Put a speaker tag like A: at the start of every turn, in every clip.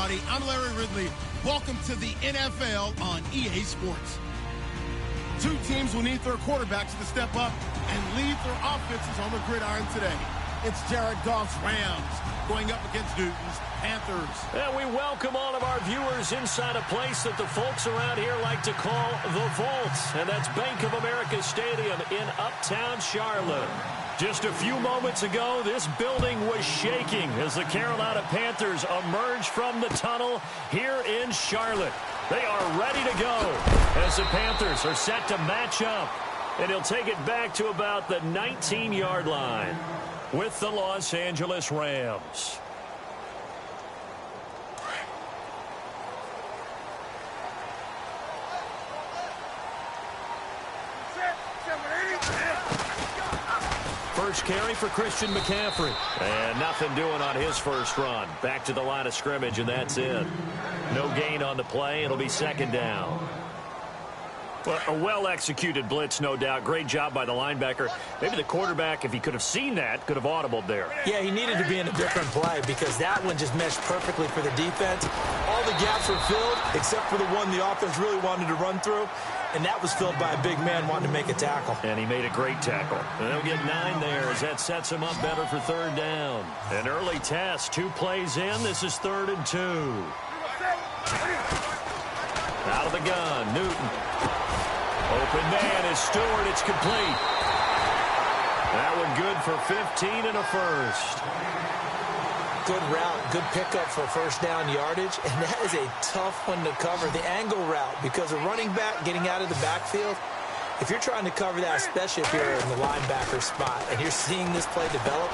A: everybody. I'm Larry Ridley. Welcome to the NFL on EA Sports. Two teams will need their quarterbacks to step up and lead their offenses on the gridiron today. It's Jared Goff's Rams going up against Newton's Panthers.
B: And we welcome all of our viewers inside a place that the folks around here like to call the Vault. And that's Bank of America Stadium in Uptown Charlotte. Just a few moments ago, this building was shaking as the Carolina Panthers emerged from the tunnel here in Charlotte. They are ready to go as the Panthers are set to match up. And he'll take it back to about the 19-yard line with the Los Angeles Rams. First carry for Christian McCaffrey. And nothing doing on his first run. Back to the line of scrimmage, and that's it. No gain on the play. It'll be second down. Well, a well-executed blitz, no doubt. Great job by the linebacker. Maybe the quarterback, if he could have seen that, could have audibled there.
C: Yeah, he needed to be in a different play because that one just meshed perfectly for the defense. All the gaps were filled except for the one the offense really wanted to run through, and that was filled by a big man wanting to make a tackle.
B: And he made a great tackle. And they'll get 9 there as that sets him up better for third down. An early test, 2 plays in. This is 3rd and 2. Out of the gun, Newton. Open man is Stewart. It's complete. That one good for 15 and a first.
C: Good route, good pickup for first down yardage, and that is a tough one to cover, the angle route, because a running back getting out of the backfield, if you're trying to cover that, especially if you're in the linebacker spot, and you're seeing this play develop,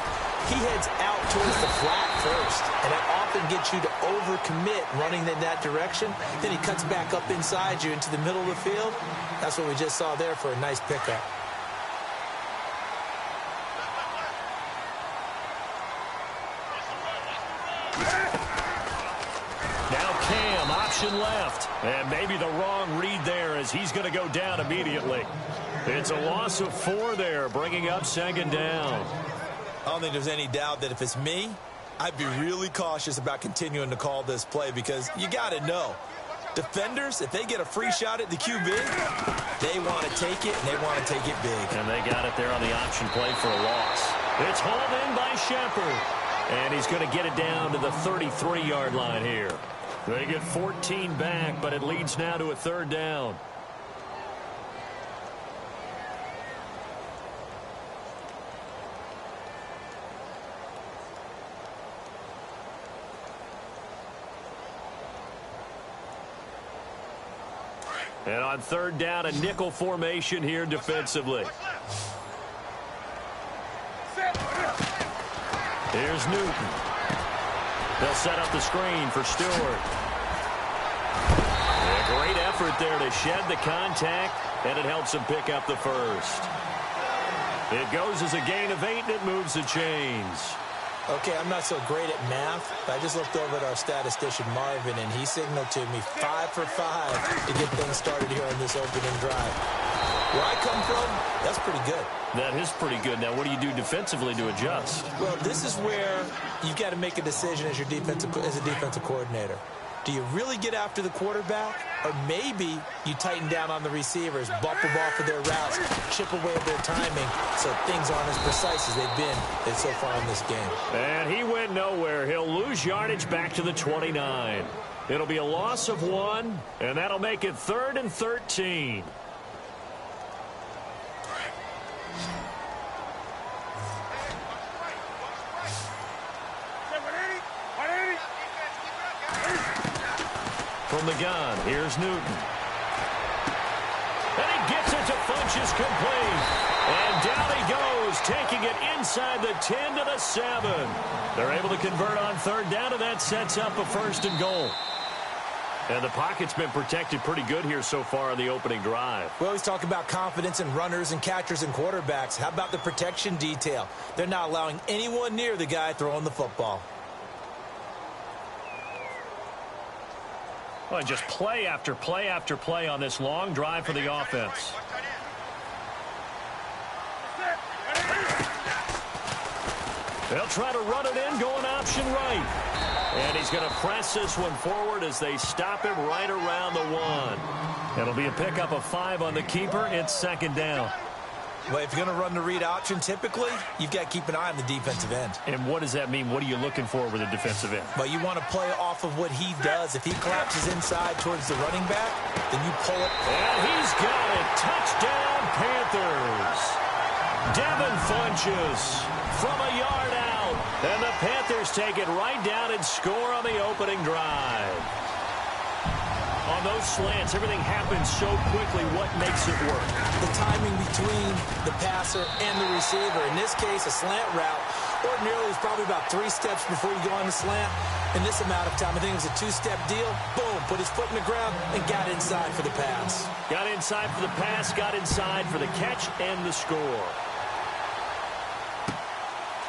C: he heads out towards the flat first, and that often gets you to overcommit running in that direction. Then he cuts back up inside you into the middle of the field. That's what we just saw there for a nice pickup.
B: Now Cam, option left. And maybe the wrong read there as he's going to go down immediately. It's a loss of 4 there, bringing up second down.
C: I don't think there's any doubt that if it's me, I'd be really cautious about continuing to call this play because you got to know. Defenders, if they get a free shot at the QB, they want to take it, and they want to take it big.
B: And they got it there on the option play for a loss. It's hauled in by Shepard. And he's going to get it down to the 33-yard line here. They get 14 back, but it leads now to a third down. And on third down, a nickel formation here defensively. Here's Newton. They'll set up the screen for Stewart. A great effort there to shed the contact, and it helps him pick up the first. It goes as a gain of 8, and it moves the chains.
C: Okay, I'm not so great at math, but I just looked over at our statistician, Marvin, and he signaled to me 5 for 5 to get things started here on this opening drive. Where I come from, that's pretty good.
B: That is pretty good. Now, what do you do defensively to adjust?
C: Well, this is where you've got to make a decision as a defensive coordinator. Do you really get after the quarterback? Or maybe you tighten down on the receivers, bump them off of their routes, chip away at their timing so things aren't as precise as they've been so far in this game.
B: And he went nowhere. He'll lose yardage back to the 29. It'll be a loss of 1, and that'll make it 3rd and 13. From the gun, here's Newton. And he gets it to Funchess complete. And down he goes, taking it inside the 10 to the 7. They're able to convert on third down, and that sets up a 1st and goal. And the pocket's been protected pretty good here so far on the opening drive.
C: We always talk about confidence in runners and catchers and quarterbacks. How about the protection detail? They're not allowing anyone near the guy throwing the football.
B: Well, just play after play after play on this long drive for the offense. They'll try to run it in, going option right. And he's going to press this one forward as they stop him right around the 1. It'll be a pickup of 5 on the keeper. It's second down.
C: Well, if you're going to run the read option, typically, you've got to keep an eye on the defensive end.
B: And what does that mean? What are you looking for with a defensive end?
C: Well, you want to play off of what he does. If he collapses inside towards the running back, then you pull it.
B: And he's got it. Touchdown, Panthers. Devin Funchess from a yard out. And the Panthers take it right down and score on the opening drive. On those slants, everything happens so quickly. What makes it work?
C: The timing between the passer and the receiver. In this case, a slant route. Ordinarily, it's probably about 3 steps before you go on the slant. In this amount of time, I think it was a 2-step deal. Boom, put his foot in the ground and got inside for the pass.
B: Got inside for the pass, got inside for the catch and the score.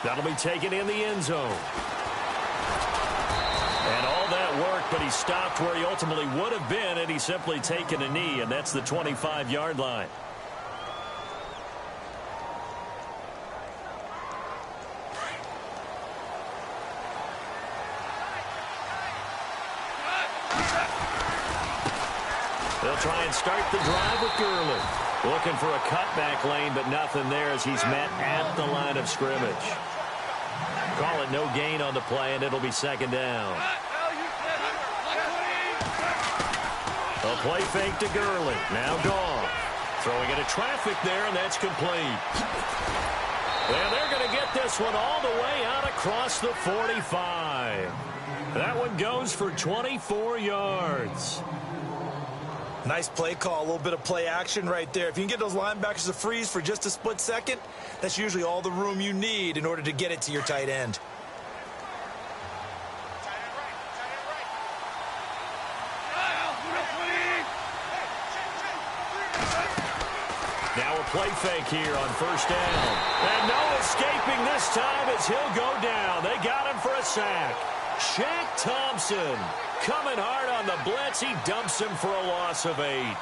B: That'll be taken in the end zone. And all that work, but he stopped where he ultimately would have been, and he's simply taken a knee, and that's the 25-yard line. They'll try and start the drive with Gurley. Looking for a cutback lane, but nothing there as he's met at the line of scrimmage. Call it no gain on the play, and it'll be second down. A play fake to Gurley. Now gone. Throwing into traffic there, and that's complete. And they're going to get this one all the way out across the 45. That one goes for 24 yards.
C: Nice play call, a little bit of play action right there. If you can get those linebackers to freeze for just a split second, that's usually all the room you need in order to get it to your tight end.
B: Now a play fake here on first down. And no escaping this time as he'll go down. They got him for a sack. Shaq Thompson coming hard on the blitz. He dumps him for a loss of 8.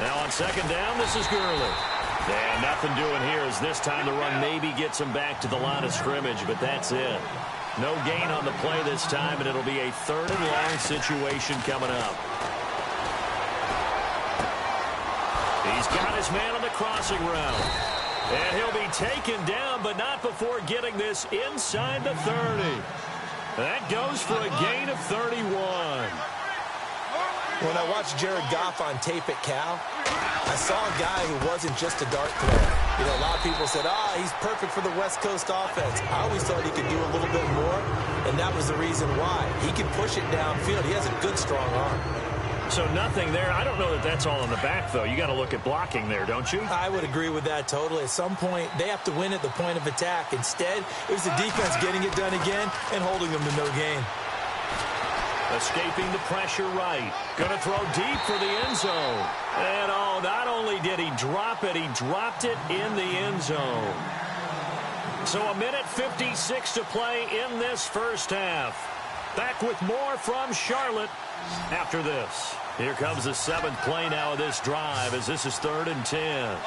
B: Now on second down, this is Gurley. And nothing doing here as this time the run maybe gets him back to the line of scrimmage, but that's it. No gain on the play this time, and it'll be a 3rd and long situation coming up. He's got his man on the crossing route. And he'll be taken down, but not before getting this inside the 30. That goes for a gain of 31.
C: When I watched Jared Goff on tape at Cal, I saw a guy who wasn't just a dart player. You know, a lot of people said, he's perfect for the West Coast offense. I always thought he could do a little bit more, and that was the reason why. He can push it downfield. He has a good, strong arm.
B: So nothing there. I don't know that that's all in the back, though. You got to look at blocking there, don't you?
C: I would agree with that totally. At some point, they have to win at the point of attack. Instead, it was the defense getting it done again and holding them to no gain.
B: Escaping the pressure right. Going to throw deep for the end zone. And, not only did he drop it, he dropped it in the end zone. So a minute 56 to play in this first half. Back with more from Charlotte after this. Here comes the 7th play now of this drive as this is 3rd and 10.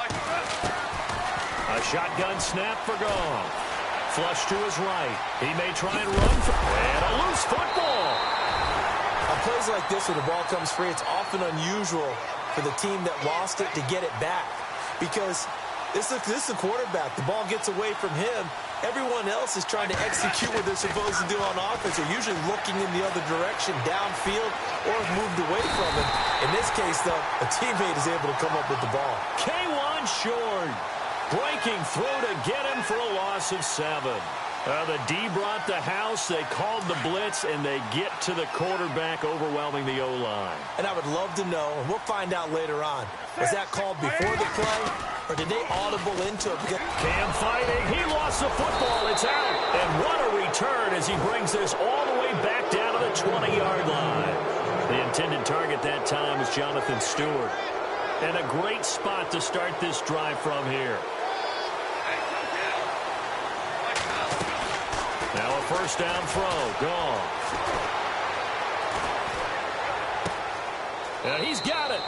B: A shotgun snap for Goff. Flush to his right. He may try and run for and a loose football.
C: On plays like this where the ball comes free, it's often unusual for the team that lost it to get it back. Because this is the quarterback. The ball gets away from him. Everyone else is trying to execute what they're supposed to do on offense. They're usually looking in the other direction, downfield, or have moved away from him. In this case, though, a teammate is able to come up with the ball.
B: K1 short. Breaking through to get him for a loss of 7. The D brought the house. They called the blitz, and they get to the quarterback, overwhelming the O-line.
C: And I would love to know, and we'll find out later on, was that called before the play, or did they audible into it?
B: Cam fighting. He lost the football. It's out. And what a return as he brings this all the way back down to the 20-yard line. The intended target that time was Jonathan Stewart. And a great spot to start this drive from here. Now a first down throw. Goff. He's got it.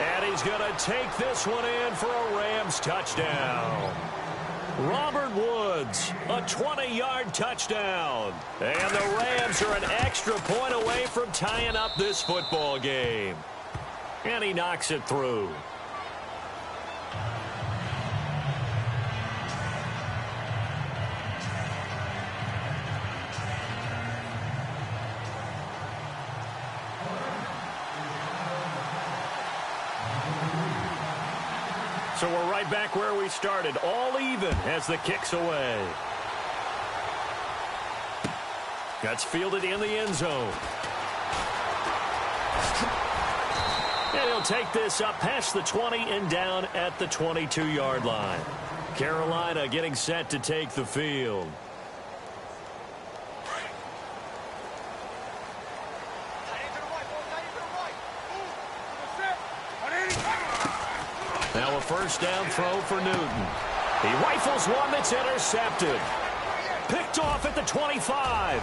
B: And he's going to take this one in for a Rams touchdown. Robert Woods, a 20-yard touchdown. And the Rams are an extra point away from tying up this football game. And he knocks it through. So we're right back where we started, all even as the kick's away. That's fielded in the end zone. And he'll take this up past the 20 and down at the 22-yard line. Carolina getting set to take the field. Now a first down throw for Newton. He rifles one that's intercepted. Picked off at the 25.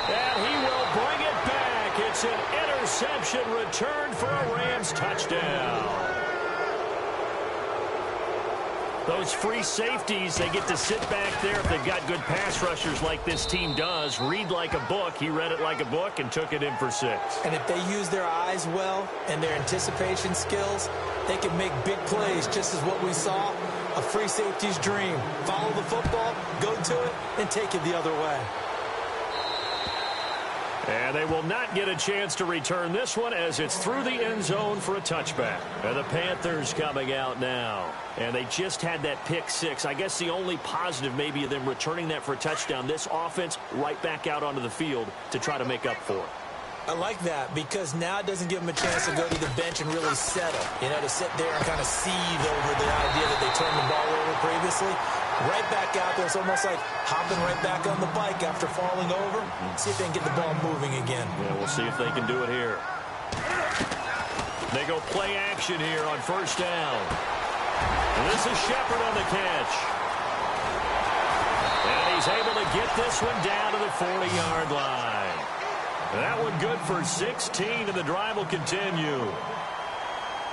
B: And he will bring it back. It's an interception return for a Rams touchdown. Those free safeties, they get to sit back there if they've got good pass rushers like this team does. Read like a book. He read it like a book and took it in for 6.
C: And if they use their eyes well and their anticipation skills, they can make big plays, just as what we saw. A free safety's dream. Follow the football, go to it, and take it the other way.
B: And they will not get a chance to return this one as it's through the end zone for a touchback. And the Panthers coming out now. And they just had that pick 6. I guess the only positive maybe of them returning that for a touchdown. This offense right back out onto the field to try to make up for it.
C: I like that because now it doesn't give them a chance to go to the bench and really settle. You know, to sit there and kind of seethe over the idea that they turned the ball over previously. Right back out there. It's almost like hopping right back on the bike after falling over. See if they can get the ball moving again.
B: Yeah, we'll see if they can do it here. They go play action here on first down. And this is Shepard on the catch. And he's able to get this one down to the 40-yard line. That one good for 16, and the drive will continue.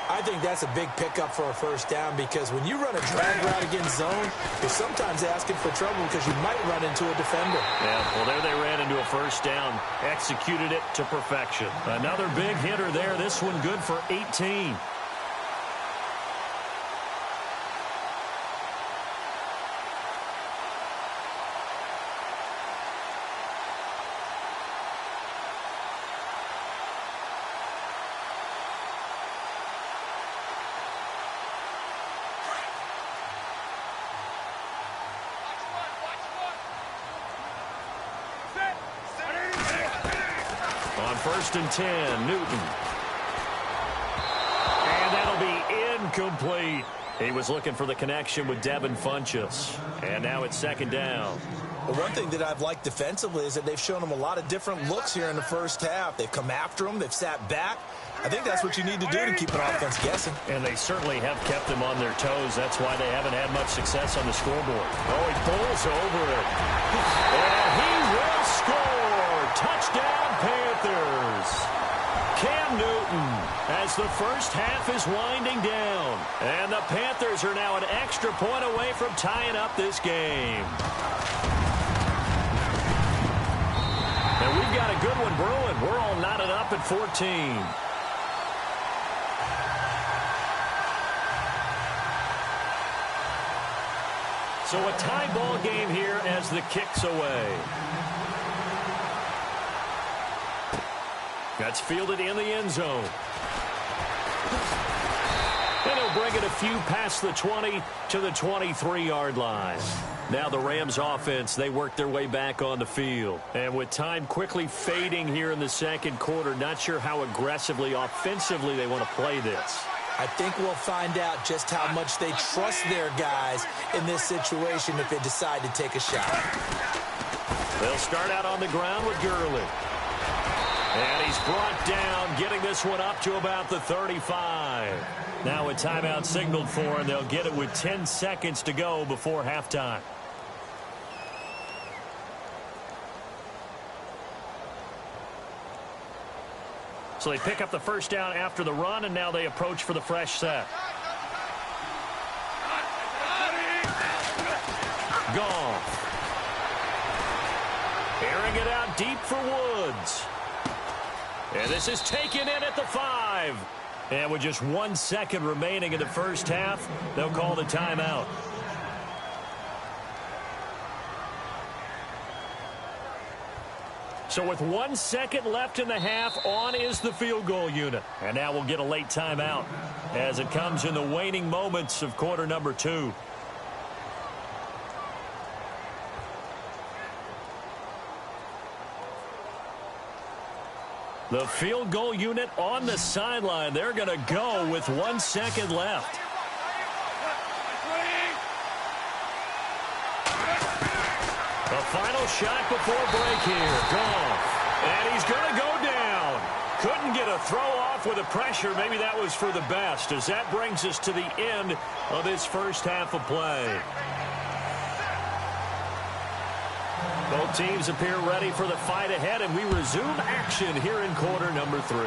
C: I think that's a big pickup for a first down because when you run a drag route against zone, you're sometimes asking for trouble because you might run into a defender.
B: Yeah, well, there they ran into a first down, executed it to perfection. Another big hitter there. This one good for 18. First and 10, Newton. And that'll be incomplete. He was looking for the connection with Devin Funchess. And now it's second down.
C: Well, one thing that I've liked defensively is that they've shown them a lot of different looks here in the first half. They've come after them. They've sat back. I think that's what you need to do to keep an offense guessing.
B: And they certainly have kept them on their toes. That's why they haven't had much success on the scoreboard. Oh, he pulls over it. And he will score. Touchdown, Panthers. Cam Newton as the first half is winding down. And the Panthers are now an extra point away from tying up this game. And we've got a good one brewing. We're all knotted up at 14. So a tie ball game here as the kick's away. That's fielded in the end zone. And he'll bring it a few past the 20 to the 23-yard line. Now the Rams offense, they work their way back on the field. And with time quickly fading here in the second quarter, not sure how aggressively, offensively they want to play this.
C: I think we'll find out just how much they trust their guys in this situation if they decide to take a shot.
B: They'll start out on the ground with Gurley. And he's brought down, getting this one up to about the 35. Now a timeout signaled for, and they'll get it with 10 seconds to go before halftime. So they pick up the first down after the run, and now they approach for the fresh set. Goff. Airing it out deep for Woods. And this is taken in at the 5. And with just 1 second remaining in the first half, they'll call the timeout. So with 1 second left in the half, on is the field goal unit. And now we'll get a late timeout as it comes in the waning moments of quarter number 2. The field goal unit on the sideline. They're going to go with 1 second left. The final shot before break here. Goff. And he's going to go down. Couldn't get a throw off with the pressure. Maybe that was for the best, as that brings us to the end of this first half of play. Both teams appear ready for the fight ahead, and we resume action here in quarter number 3.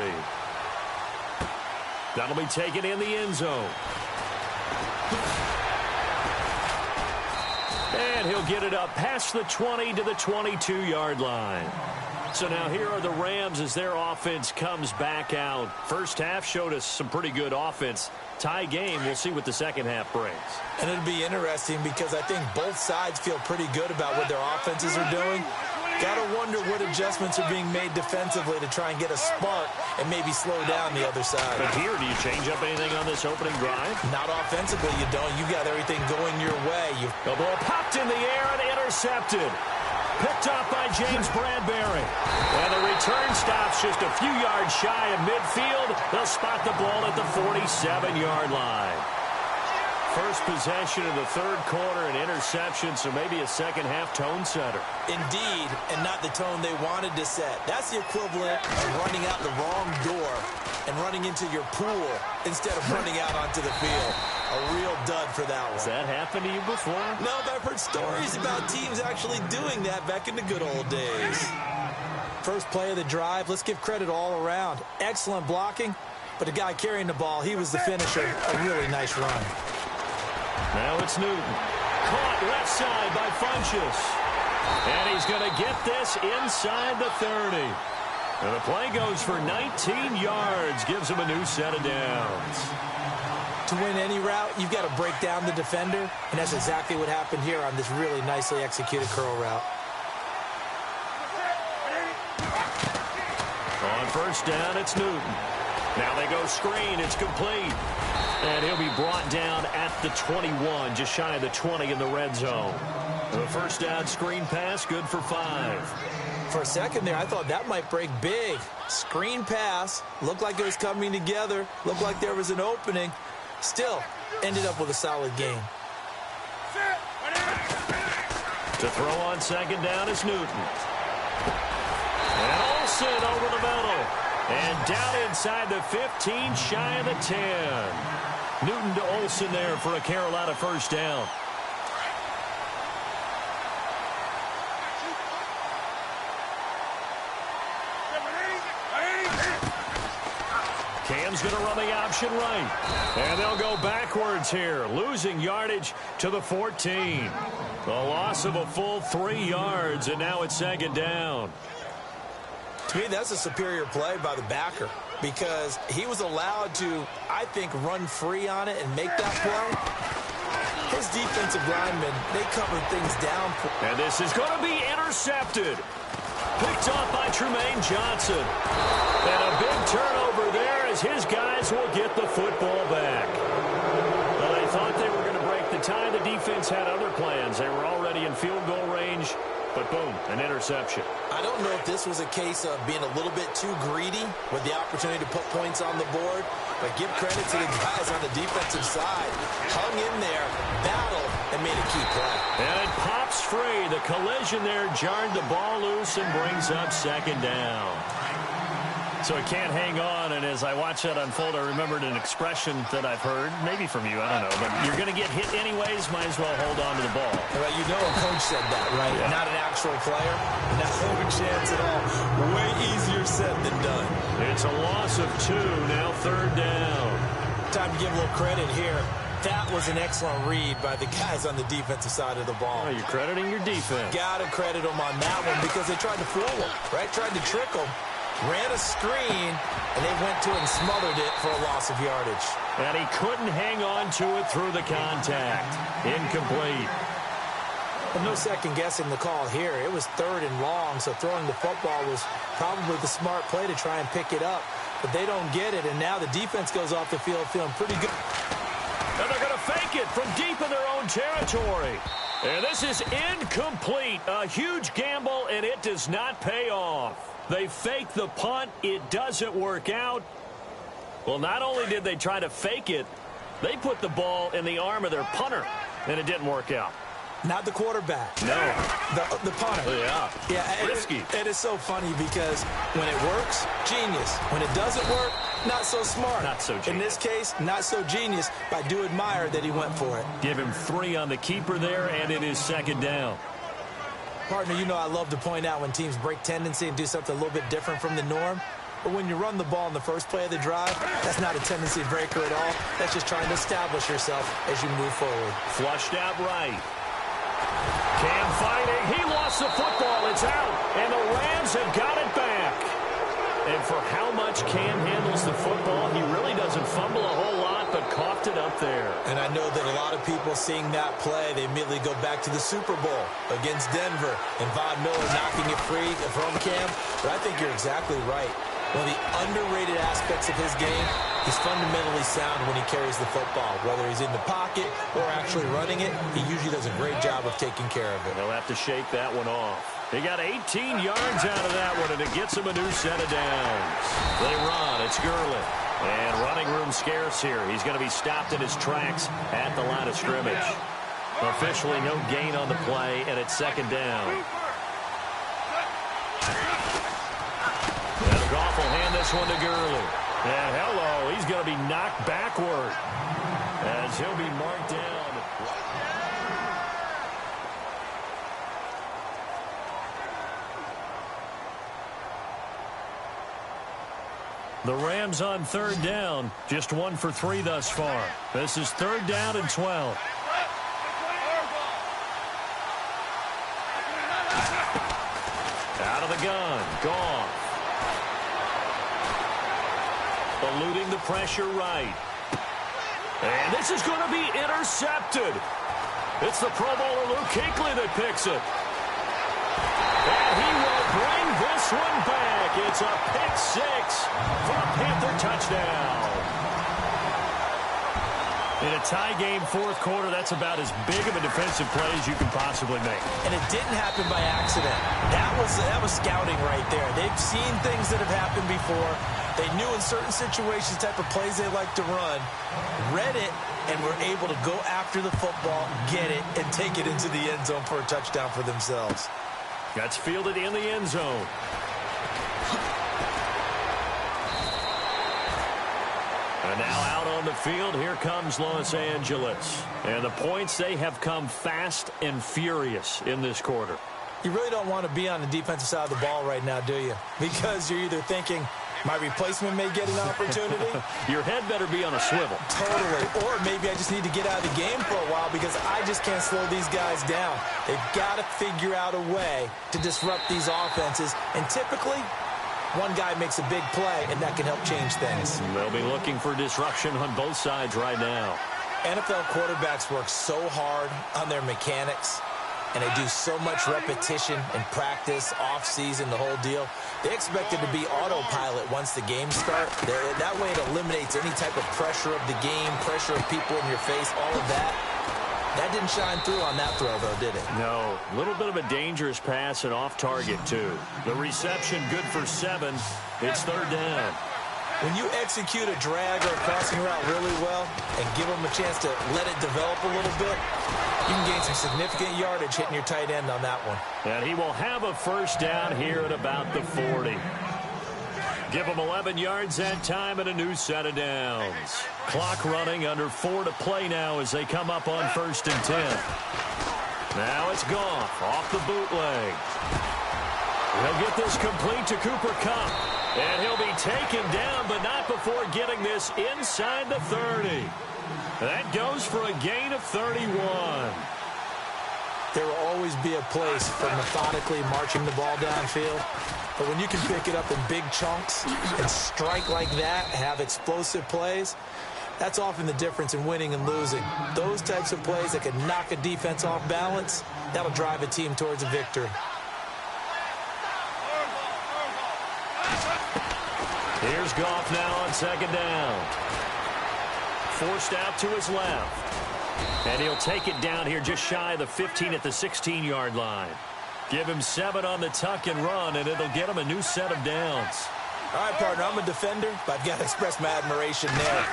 B: That'll be taken in the end zone. And he'll get it up past the 20 to the 22-yard line. So now here are the Rams as their offense comes back out. First half showed us some pretty good offense. Tie game. We'll see what the second half brings.
C: And it'll be interesting because I think both sides feel pretty good about what their offenses are doing. Got to wonder what adjustments are being made defensively to try and get a spark and maybe slow down the other side.
B: But here, do you change up anything on this opening drive?
C: Not offensively, you don't. You got everything going your way.
B: The ball popped in the air and intercepted. Picked off by James Bradbury. And the return stops just a few yards shy of midfield. They'll spot the ball at the 47-yard line. First possession of the third quarter, an interception, so maybe a second-half tone setter.
C: Indeed, and not the tone they wanted to set. That's the equivalent of running out the wrong door and running into your pool instead of running out onto the field. A real dud for that one.
B: Has that happened to you before?
C: No, but I've heard stories about teams actually doing that back in the good old days. First play of the drive, let's give credit all around. Excellent blocking, but the guy carrying the ball, he was the finisher. A really nice run.
B: Now it's Newton. Caught left side by Funchess. And he's going to get this inside the 30. And the play goes for 19 yards. Gives him a new set of downs.
C: To win any route, you've got to break down the defender. And that's exactly what happened here on this really nicely executed curl route.
B: On first down, it's Newton. Now they go screen. It's complete. And he'll be brought down at the 21, just shy of the 20 in the red zone. The first down screen pass, good for 5.
C: For a second there, I thought that might break big. Screen pass, looked like it was coming together, looked like there was an opening. Still, ended up with a solid game.
B: To throw on second down is Newton. And Olsen over the middle. And down inside the 15, shy of the 10. Newton to Olsen there for a Carolina first down. Cam's going to run the option right. And they'll go backwards here, losing yardage to the 14. The loss of a full 3 yards, and now it's second down.
C: To me, that's a superior play by the backer because he was allowed to, I think, run free on it and make that play. His defensive linemen, they covered things down.
B: And this is going to be intercepted. Picked off by Trumaine Johnson. And a big turnover there as his guys will get the football back. Well, they thought they were going to break the tie. The defense had other plans. They were already in field goal range. But boom, an interception.
C: I don't know if this was a case of being a little bit too greedy with the opportunity to put points on the board, but give credit to the guys on the defensive side. Hung in there, battled, and made a key play.
B: And it pops free. The collision there jarred the ball loose and brings up second down. So it can't hang on, and as I watch that unfold, I remembered an expression that I've heard, maybe from you, I don't know, but you're going to get hit anyways, might as well hold on to the ball.
C: Well, you know a coach said that, right? Yeah. Not an actual player. Not a chance at all. Way easier said than done.
B: It's a loss of 2, now 3rd down.
C: Time to give a little credit here. That was an excellent read by the guys on the defensive side of the ball.
B: Oh, you're crediting your defense.
C: Got to credit them on that one because they tried to fool them, right? Tried to trick them. Ran a screen, and they went to it and smothered it for a loss of yardage.
B: And he couldn't hang on to it through the contact. Incomplete.
C: But no second-guessing the call here. It was 3rd and long, so throwing the football was probably the smart play to try and pick it up. But they don't get it, and now the defense goes off the field feeling pretty good.
B: And they're going to fake it from deep in their own territory. And this is incomplete. A huge gamble, and it does not pay off. They fake the punt. It doesn't work out. Well, not only did they try to fake it, they put the ball in the arm of their punter, and it didn't work out.
C: Not the quarterback.
B: No.
C: The punter.
B: Yeah.
C: Yeah.
B: Risky.
C: It is so funny because when it works, genius. When it doesn't work, not so smart.
B: Not so genius.
C: In this case, not so genius. But I do admire that he went for it.
B: Give him 3 on the keeper there, and it is 2nd down.
C: Partner, you know I love to point out when teams break tendency and do something a little bit different from the norm. But when you run the ball in the first play of the drive, that's not a tendency breaker at all. That's just trying to establish yourself as you move forward.
B: Flushed out right. Cam fighting. He lost the football. It's out. And the Rams have got it back. And for how much Cam handles the football, he really doesn't fumble a whole lot, but coughed it up there.
C: And I know that a lot of people seeing that play, they immediately go back to the Super Bowl against Denver and Von Miller knocking it free from Cam. But I think you're exactly right. One of the underrated aspects of his game, he's fundamentally sound when he carries the football. Whether he's in the pocket or actually running it, he usually does a great job of taking care of it.
B: He'll have to shake that one off. He got 18 yards out of that one, and it gets him a new set of downs. They run. It's Gurley. And running room scarce here. He's going to be stopped in his tracks at the line of scrimmage. Officially no gain on the play, and it's 2nd down. And Goff will hand this one to Gurley. And hello, he's going to be knocked backward as he'll be marked down. The Rams on 3rd down, just 1 for 3 thus far. This is 3rd down and 12. Out of the gun, Goff. Eluding the pressure right. And this is going to be intercepted. It's the Pro Bowler Luke Kuechly that picks it. And he will bring this one back. It's a pick 6 for a Panther touchdown. In a tie game 4th quarter, that's about as big of a defensive play as you can possibly make.
C: And it didn't happen by accident. That was scouting right there. They've seen things that have happened before. They knew in certain situations the type of plays they like to run, read it, and were able to go after the football, get it, and take it into the end zone for a touchdown for themselves.
B: That's fielded in the end zone. And now out on the field, here comes Los Angeles. And the points, they have come fast and furious in this quarter.
C: You really don't want to be on the defensive side of the ball right now, do you? Because you're either thinking, my replacement may get an opportunity.
B: Your head better be on a swivel.
C: Totally. Or maybe I just need to get out of the game for a while because I just can't slow these guys down. They've got to figure out a way to disrupt these offenses. And typically, one guy makes a big play, and that can help change things.
B: They'll be looking for disruption on both sides right now.
C: NFL quarterbacks work so hard on their mechanics, and they do so much repetition and practice, off-season, the whole deal. They expect it to be autopilot once the games start. That way it eliminates any type of pressure of the game, pressure of people in your face, all of that. That didn't shine through on that throw, though, did it?
B: No. A little bit of a dangerous pass and off target, too. The reception good for 7. It's 3rd down.
C: When you execute a drag or a crossing route really well and give them a chance to let it develop a little bit, you can gain some significant yardage hitting your tight end on that one.
B: And he will have a 1st down here at about the 40. Give them 11 yards that time and a new set of downs. Clock running, under 4 to play now as they come up on 1st and 10. Now it's Goff off the bootleg. He'll get this complete to Cooper Kupp. And he'll be taken down, but not before getting this inside the 30. That goes for a gain of 31.
C: There will always be a place for methodically marching the ball downfield. But when you can pick it up in big chunks and strike like that, have explosive plays, that's often the difference in winning and losing. Those types of plays that can knock a defense off balance, that'll drive a team towards a victory.
B: Here's Goff now on 2nd down. Forced out to his left. And he'll take it down here just shy of the 15 at the 16-yard line. Give him 7 on the tuck and run, and it'll get him a new set of downs.
C: All right, partner, I'm a defender, but I've got to express my admiration there.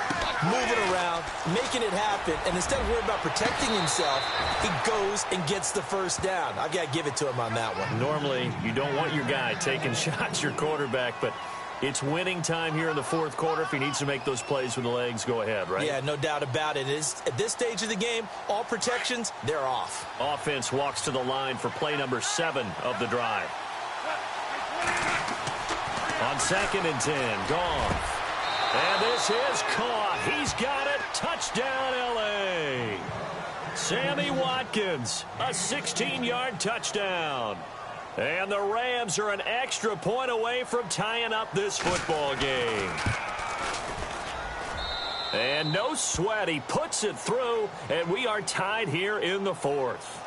C: Moving around, making it happen, and instead of worrying about protecting himself, he goes and gets the first down. I've got to give it to him on that one.
B: Normally, you don't want your guy taking shots, your quarterback, but it's winning time here in the 4th quarter. If he needs to make those plays with the legs, go ahead, right?
C: Yeah, no doubt about it. At this stage of the game, all protections, they're off.
B: Offense walks to the line for play number 7 of the drive. On 2nd and 10, Goff. And this is caught. He's got it. Touchdown, L.A. Sammy Watkins, a 16-yard touchdown. And the Rams are an extra point away from tying up this football game. And no sweat. He puts it through, and we are tied here in the 4th.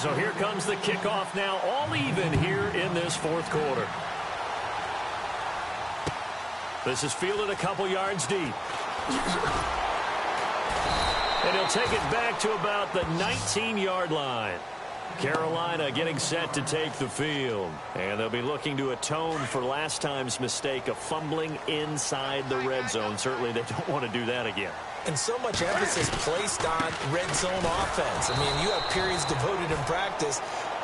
B: So here comes the kickoff now, all even here in this 4th quarter. This is fielded a couple yards deep. And he'll take it back to about the 19-yard line. Carolina getting set to take the field. And they'll be looking to atone for last time's mistake of fumbling inside the red zone. Certainly they don't want to do that again.
C: And so much emphasis placed on red zone offense. I mean, you have periods devoted in practice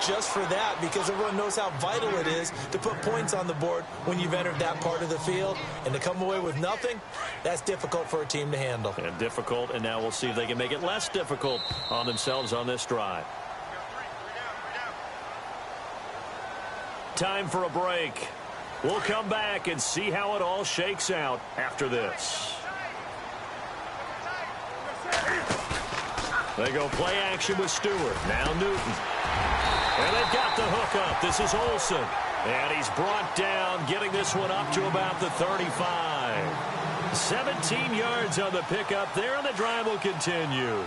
C: just for that because everyone knows how vital it is to put points on the board when you've entered that part of the field. And to come away with nothing, that's difficult for a team to handle.
B: And difficult, and now we'll see if they can make it less difficult on themselves on this drive. Time for a break. We'll come back and see how it all shakes out after this. They go play action with Stewart. Now Newton. And they've got the hook up. This is Olsen. And he's brought down, getting this one up to about the 35. 17 yards on the pickup there, and the drive will continue.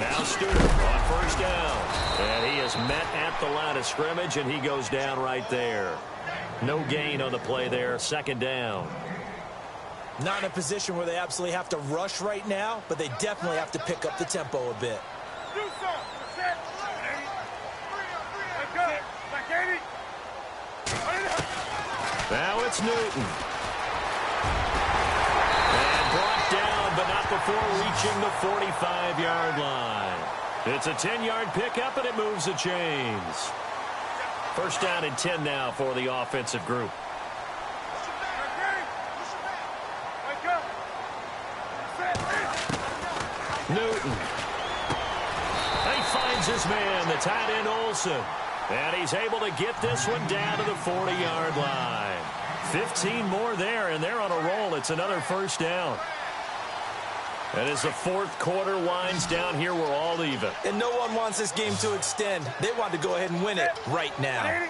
B: Now Stewart on 1st down. And he is met at the line of scrimmage, and he goes down right there. No gain on the play there, 2nd down.
C: Not in a position where they absolutely have to rush right now, but they definitely have to pick up the tempo a bit.
B: Now it's Newton. And brought down, but not before reaching the 45-yard line. It's a 10-yard pickup, and it moves the chains. 1st down and 10 now for the offensive group. Newton. He finds his man, the tight end Olsen. And he's able to get this one down to the 40-yard line. 15 more there, and they're on a roll. It's another 1st down. And as the 4th quarter winds down here, we're all even.
C: And no one wants this game to extend. They want to go ahead and win it right now.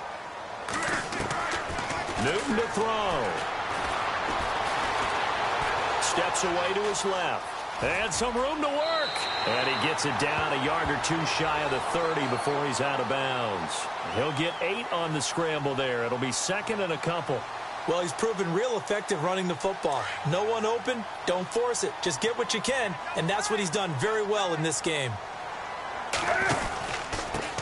B: Newton to throw. Steps away to his left. And some room to work. And he gets it down a yard or 2 shy of the 30 before he's out of bounds. He'll get 8 on the scramble there. It'll be 2nd and a couple.
C: Well, he's proven real effective running the football. No one open, don't force it. Just get what you can, and that's what he's done very well in this game.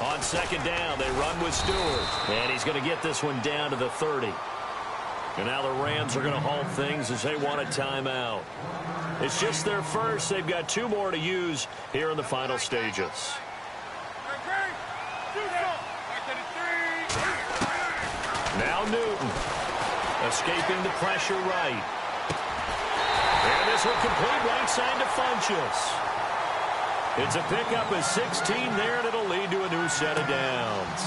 B: On 2nd down, they run with Stewart. And he's going to get this one down to the 30. And now the Rams are going to halt things as they want a timeout. It's just their first. They've got 2 more to use here in the final stages. Now Newton. Escaping the pressure right. And this will complete right side to Funchess. It's a pickup of 16 there, and it'll lead to a new set of downs.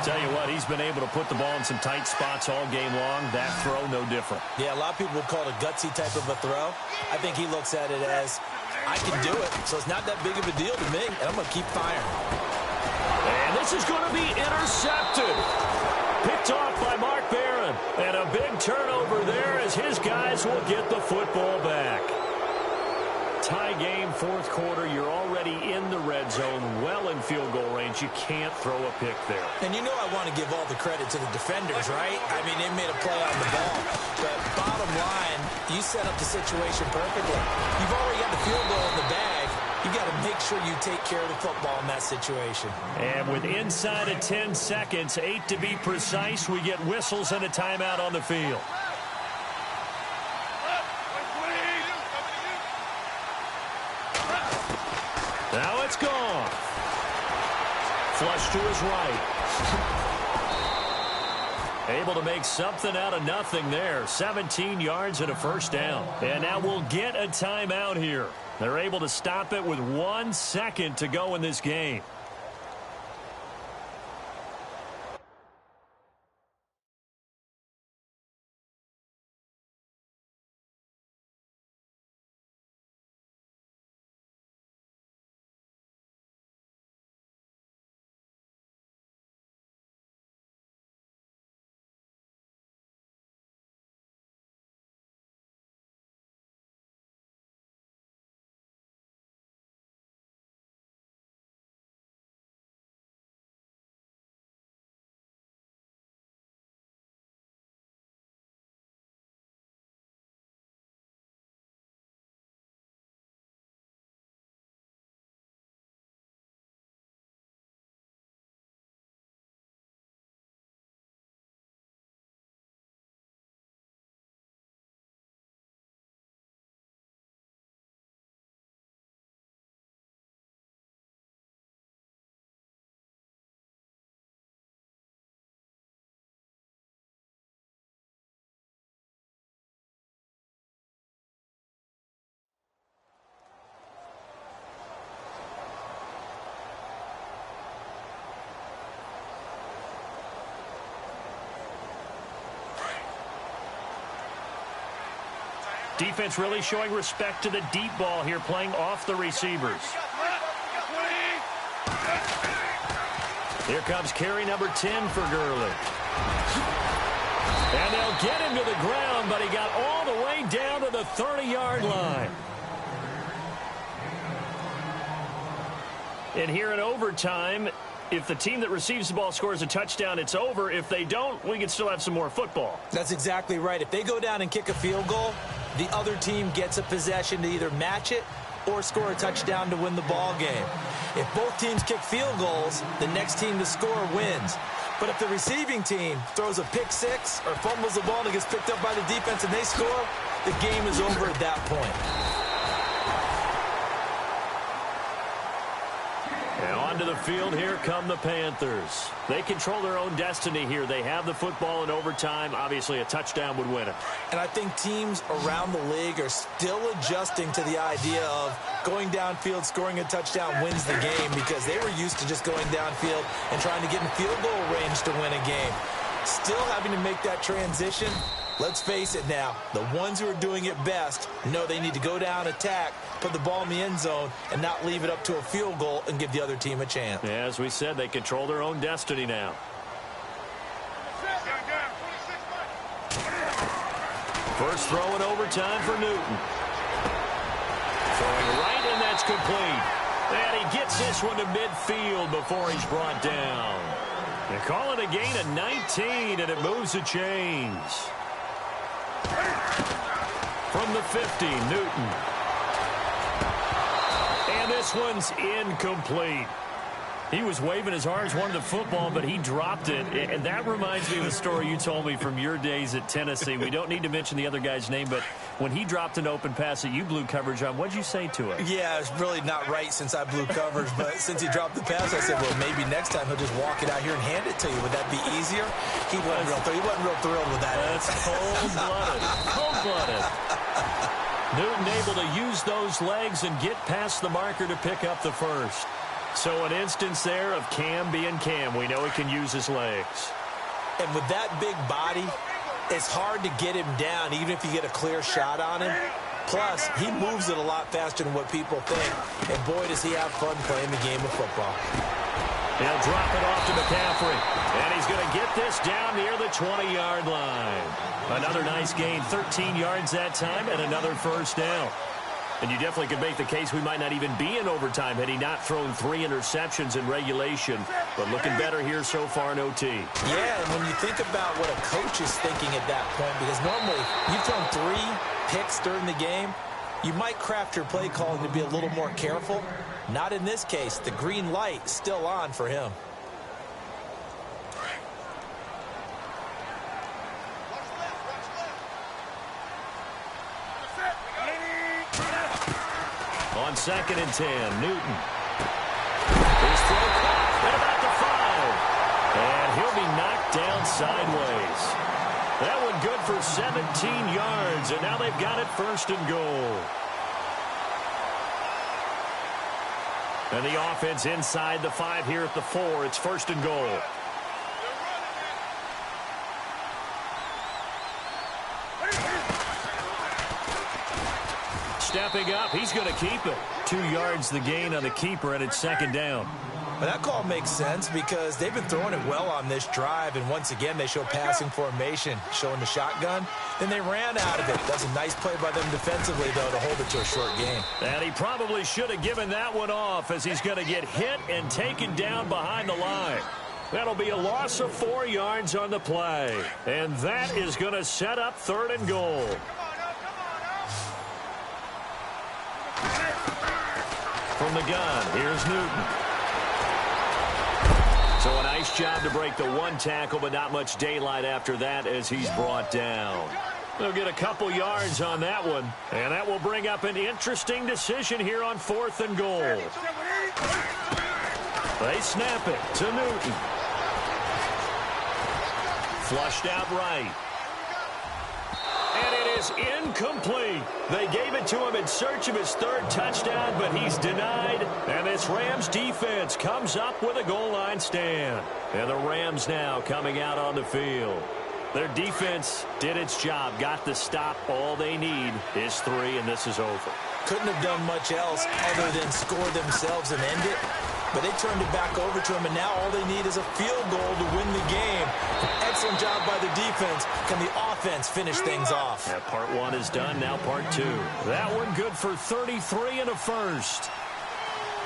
B: Tell you what, he's been able to put the ball in some tight spots all game long. That throw, no different.
C: Yeah, a lot of people would call it a gutsy type of a throw. I think he looks at it as, I can do it, so it's not that big of a deal to me, and I'm going to keep firing.
B: And this is going to be intercepted. Picked off by Mark Barron. And a big turnover there as his guys will get the football back. Tie game, 4th quarter. You're already in the red zone, well in field goal range. You can't throw a pick there.
C: And you know I want to give all the credit to the defenders, right? I mean, they made a play on the ball. But bottom line, you set up the situation perfectly. You've already got the field goal in the bag. You got to make sure you take care of the football in that situation.
B: And with inside of 10 seconds, 8 to be precise, we get whistles and a timeout on the field. Now it's gone. Flush to his right. Able to make something out of nothing there. 17 yards and a first down. And now we'll get a timeout here. They're able to stop it with 1 second to go in this game. Defense really showing respect to the deep ball here, playing off the receivers. Here comes carry number 10 for Gurley. And they'll get him to the ground, but he got all the way down to the 30-yard line. And here in overtime, if the team that receives the ball scores a touchdown, it's over. If they don't, we can still have some more football.
C: That's exactly right. If they go down and kick a field goal, the other team gets a possession to either match it or score a touchdown to win the ball game. If both teams kick field goals, the next team to score wins. But if the receiving team throws a pick six or fumbles the ball and it gets picked up by the defense and they score, the game is over at that point.
B: And onto the field, here come the Panthers. They control their own destiny here. They have the football in overtime. Obviously, a touchdown would win it.
C: And I think teams around the league are still adjusting to the idea of going downfield, scoring a touchdown wins the game, because they were used to just going downfield and trying to get in field goal range to win a game. Still having to make that transition. Let's face it now, the ones who are doing it best know they need to go down, attack, put the ball in the end zone, and not leave it up to a field goal and give the other team a chance.
B: Yeah, as we said, they control their own destiny now. First throw in overtime for Newton. Throwing right, and that's complete. And he gets this one to midfield before he's brought down. They call it a gain of 19, and it moves the chains. From the 50, Newton. And this one's incomplete. He was waving his arms, wanted the football, but he dropped it. And that reminds me of a story you told me from your days at Tennessee. We don't need to mention the other guy's name, but when he dropped an open pass that you blew coverage on, what'd you say to it?
C: Yeah, it's really not right since I blew coverage, but since he dropped the pass, I said, well, maybe next time he'll just walk it out here and hand it to you. Would that be easier? He wasn't real thrilled with that.
B: That's cold-blooded. Cold-blooded. Newton able to use those legs and get past the marker to pick up the first. So an instance there of Cam being Cam. We know he can use his legs.
C: And with that big body, it's hard to get him down, even if you get a clear shot on him. Plus, he moves it a lot faster than what people think. And boy, does he have fun playing the game of football.
B: He'll drop it off to McCaffrey. And he's going to get this down near the 20-yard line. Another nice gain, 13 yards that time, and another first down. And you definitely could make the case we might not even be in overtime had he not thrown 3 interceptions in regulation. But looking better here so far in OT.
C: Yeah, and when you think about what a coach is thinking at that point, because normally you've thrown 3 picks during the game, you might craft your play calling to be a little more careful. Not in this case. The green light still on for him.
B: On 2nd and 10, Newton. His throw caught at about the 5. And he'll be knocked down sideways. That one good for 17 yards, and now they've got it 1st and goal. And the offense inside the 5 here at the 4. It's 1st and goal. Stepping up, he's going to keep it. 2 yards the gain on the keeper, and it's 2nd down.
C: Well, that call makes sense because they've been throwing it well on this drive, and once again they show passing formation, showing the shotgun. Then they ran out of it. That's a nice play by them defensively, though, to hold it to a short gain.
B: And he probably should have given that one off as he's going to get hit and taken down behind the line. That'll be a loss of 4 yards on the play. And that is going to set up 3rd and goal. From the gun, here's Newton. So a nice job to break the 1 tackle, but not much daylight after that as he's brought down. They'll get a couple yards on that one, and that will bring up an interesting decision here on 4th and goal. They snap it to Newton. Flushed out right. And it is incomplete. They gave it to him in search of his 3rd touchdown, but he's denied. And this Rams defense comes up with a goal line stand. And the Rams now coming out on the field. Their defense did its job, got the stop. All they need is 3, and this is over.
C: Couldn't have done much else other than score themselves and end it. But they turned it back over to him, and now all they need is a field goal to win the game. Excellent job by the defense. Can the offense finish things off?
B: Yeah, part 1 is done, now part 2. That one good for 33 and a first.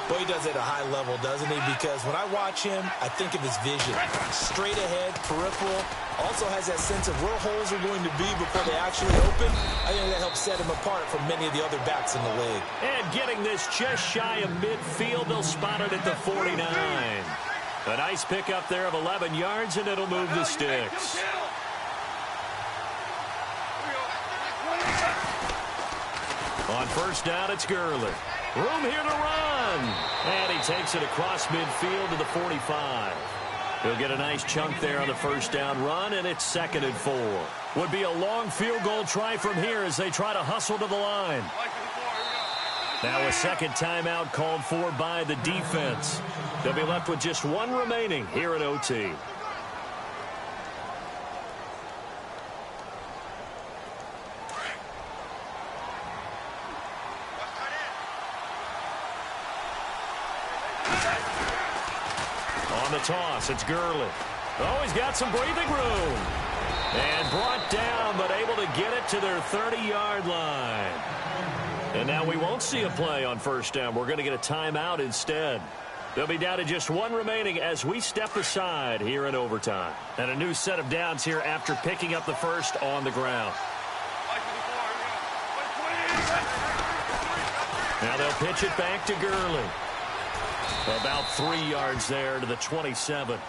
C: Boy, he does it at a high level, doesn't he? Because when I watch him, I think of his vision. Straight ahead, peripheral. Also has that sense of where holes are going to be before they actually open. I think that helps set him apart from many of the other backs in the league.
B: And getting this just shy of midfield, they'll spot it at the 49. A nice pickup there of 11 yards, and it'll move the sticks. On 1st down, it's Gurley. Room here to run. And he takes it across midfield to the 45. He'll get a nice chunk there on the 1st down run, and it's 2nd and 4. Would be a long field goal try from here as they try to hustle to the line. Now a 2nd timeout called for by the defense. They'll be left with just 1 remaining here at OT. On the toss, it's Gurley. Oh, he's got some breathing room. And brought down, but able to get it to their 30-yard line. And now we won't see a play on 1st down. We're going to get a timeout instead. They'll be down to just 1 remaining as we step aside here in overtime. And a new set of downs here after picking up the 1st on the ground. Now they'll pitch it back to Gurley. About 3 yards there to the 27.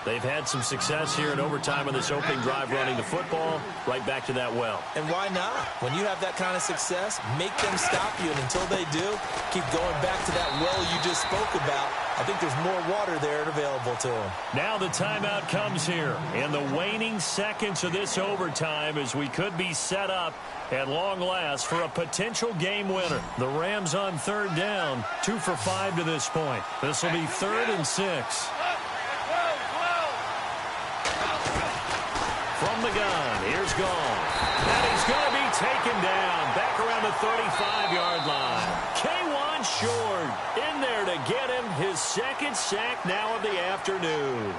B: They've had some success here in overtime on this opening drive running the football. Right back to that well.
C: And why not? When you have that kind of success, make them stop you. And until they do, keep going back to that well you just spoke about. I think there's more water there available to them.
B: Now the timeout comes here in the waning seconds of this overtime as we could be set up at long last for a potential game winner. The Rams on third down, 2 for 5 to this point. This will be 3rd and 6. From the gun, here's Gall. And he's going to be taken down back around the 35-yard line. K1 short in there to get him his 2nd sack now of the afternoon.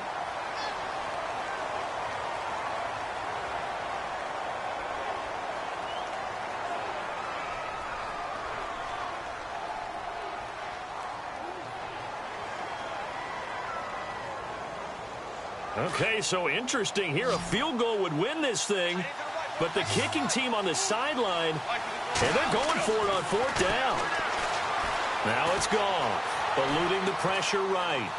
B: Okay, so interesting here. A field goal would win this thing, but the kicking team on the sideline, and they're going for it on 4th down. Now it's gone, eluding the pressure right.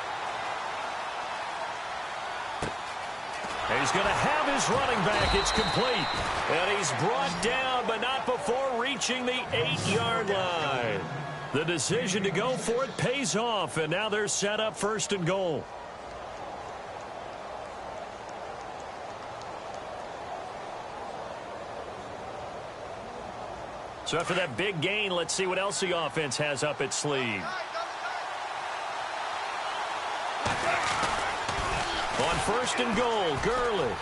B: And he's going to have his running back. It's complete. And he's brought down, but not before reaching the 8-yard line. The decision to go for it pays off, and now they're set up 1st and goal. So after that big gain, let's see what else the offense has up its sleeve. On 1st and goal, Gurley.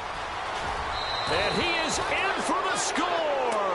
B: And he is in for the score.